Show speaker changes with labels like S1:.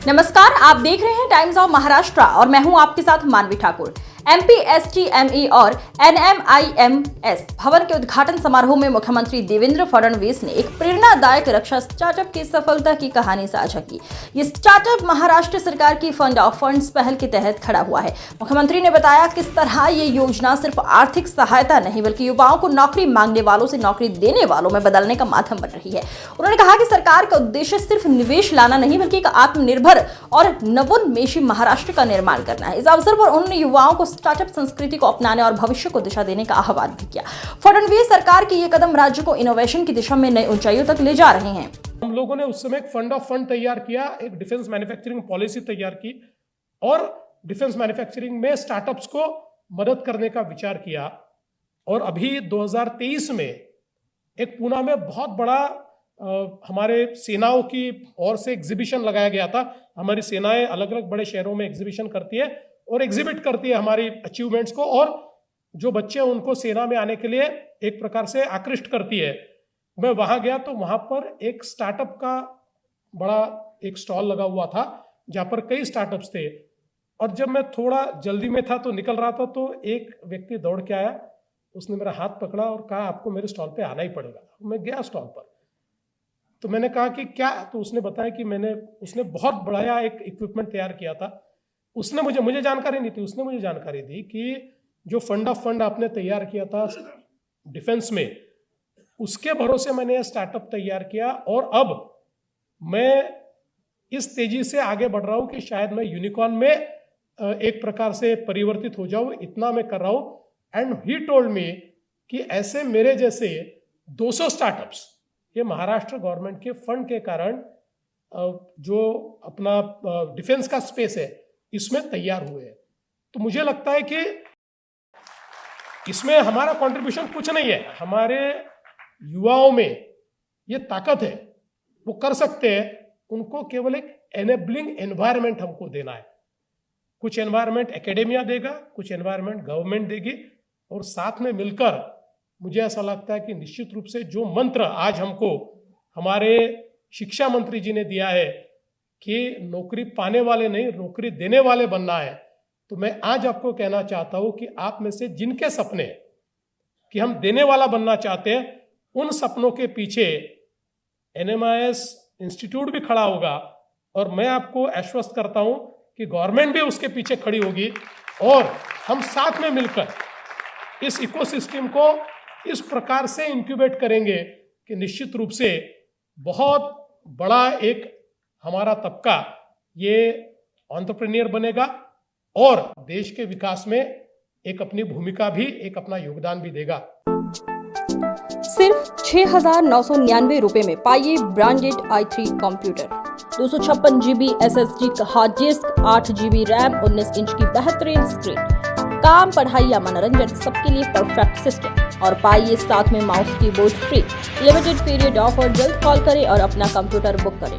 S1: नमस्कार, आप देख रहे हैं टाइम्स ऑफ महाराष्ट्र और मैं हूं आपके साथ मानवी ठाकुर। MPSTME और NMIMS भवन के उद्घाटन समारोह में मुख्यमंत्री देवेंद्र फडणवीस ने एक प्रेरणादायक रक्षा स्टार्टअप की सफलता की कहानी साझा की। ये स्टार्टअप महाराष्ट्र सरकार की फंड ऑफ फंड्स पहल के तहत खड़ा हुआ है। मुख्यमंत्री ने बताया किस तरह ये योजना सिर्फ आर्थिक सहायता नहीं बल्कि युवाओं को नौकरी मांगने वालों से नौकरी देने वालों में बदलने का माध्यम बन रही है। उन्होंने कहा कि सरकार का उद्देश्य सिर्फ निवेश लाना नहीं बल्कि एक आत्मनिर्भर और नवोन्मेषी महाराष्ट्र का निर्माण करना है। इस अवसर पर उन्होंने युवाओं को स्टार्टअप संस्कृति को अपनाने और भविष्य को दिशा देने का आह्वान भी किया। फडणवीस सरकार के ये कदम राज्य को इनोवेशन की दिशा में नई ऊंचाइयों तक ले जा रहे हैं।
S2: हम लोगों ने उस समय एक फंड ऑफ फंड तैयार किया, एक डिफेंस मैन्युफैक्चरिंग पॉलिसी तैयार की और डिफेंस मैन्युफैक्चरिंग में स्टार्टअप्स को मदद करने का विचार किया। और अभी 2023 में एक पुणे में बहुत बड़ा हमारे सेनाओं की ओर से एग्जीबिशन लगाया गया था। हमारी सेनाएं अलग अलग बड़े शहरों में एग्जीबिशन करती है और एग्जिबिट करती है हमारी अचीवमेंट्स को, और जो बच्चे उनको सेना में आने के लिए एक प्रकार से आकृष्ट करती है। मैं वहां गया तो वहां पर एक स्टार्टअप का बड़ा एक स्टॉल लगा हुआ था जहां पर कई स्टार्टअप्स थे। और जब मैं थोड़ा जल्दी में था तो निकल रहा था तो एक व्यक्ति दौड़ के आया, उसने मेरा हाथ पकड़ा और कहा आपको मेरे स्टॉल पे आना ही पड़ेगा। मैं गया स्टॉल पर तो मैंने कहा कि क्या, तो उसने बताया कि उसने बहुत बड़ा एक इक्विपमेंट तैयार किया था। उसने मुझे जानकारी नहीं थी, उसने मुझे जानकारी दी कि जो फंड ऑफ फंड आपने तैयार किया था डिफेंस में, उसके भरोसे मैंने यह स्टार्टअप तैयार किया और अब मैं इस तेजी से आगे बढ़ रहा हूं कि शायद मैं यूनिकॉर्न में एक प्रकार से परिवर्तित हो जाऊं, इतना मैं कर रहा हूं। एंड ही टोल्ड मी कि ऐसे मेरे जैसे 200 स्टार्टअप्स ये महाराष्ट्र गवर्नमेंट के फंड के कारण जो अपना डिफेंस का स्पेस है इसमें तैयार हुए हैं। तो मुझे लगता है कि इसमें हमारा कंट्रीब्यूशन कुछ नहीं है, हमारे युवाओं में ये ताकत है, वो कर सकते हैं। उनको केवल एक एनेबलिंग एनवायरनमेंट हमको देना है। कुछ एनवायरनमेंट एकेडेमिया देगा, कुछ एनवायरनमेंट गवर्नमेंट देगी, और साथ में मिलकर मुझे ऐसा लगता है कि निश्चित रूप से जो मंत्र आज हमको हमारे शिक्षा मंत्री जी ने दिया है कि नौकरी पाने वाले नहीं नौकरी देने वाले बनना है, तो मैं आज आपको कहना चाहता हूं कि आप में से जिनके सपने कि हम देने वाला बनना चाहते हैं, उन सपनों के पीछे NMIS इंस्टीट्यूट भी खड़ा होगा। और मैं आपको आश्वस्त करता हूं कि गवर्नमेंट भी उसके पीछे खड़ी होगी और हम साथ में मिलकर इस इकोसिस्टम को इस प्रकार से इंक्यूबेट करेंगे कि निश्चित रूप से बहुत बड़ा एक हमारा तबका ये एंटरप्रेन्योर बनेगा और देश के विकास में एक अपनी भूमिका भी, एक अपना योगदान भी देगा।
S1: सिर्फ 6,999 रुपए में पाइए branded i3 computer, 256 GB SSD का hard disk, 8 GB RAM, 19 inch की बेहतरीन स्क्रीन। काम, पढ़ाई या मनोरंजन सबके लिए परफेक्ट सिस्टम। और पाइए साथ में mouse keyboard free. Limited period offer, जल्द कॉल करें और अपना कंप्यूटर बुक करें।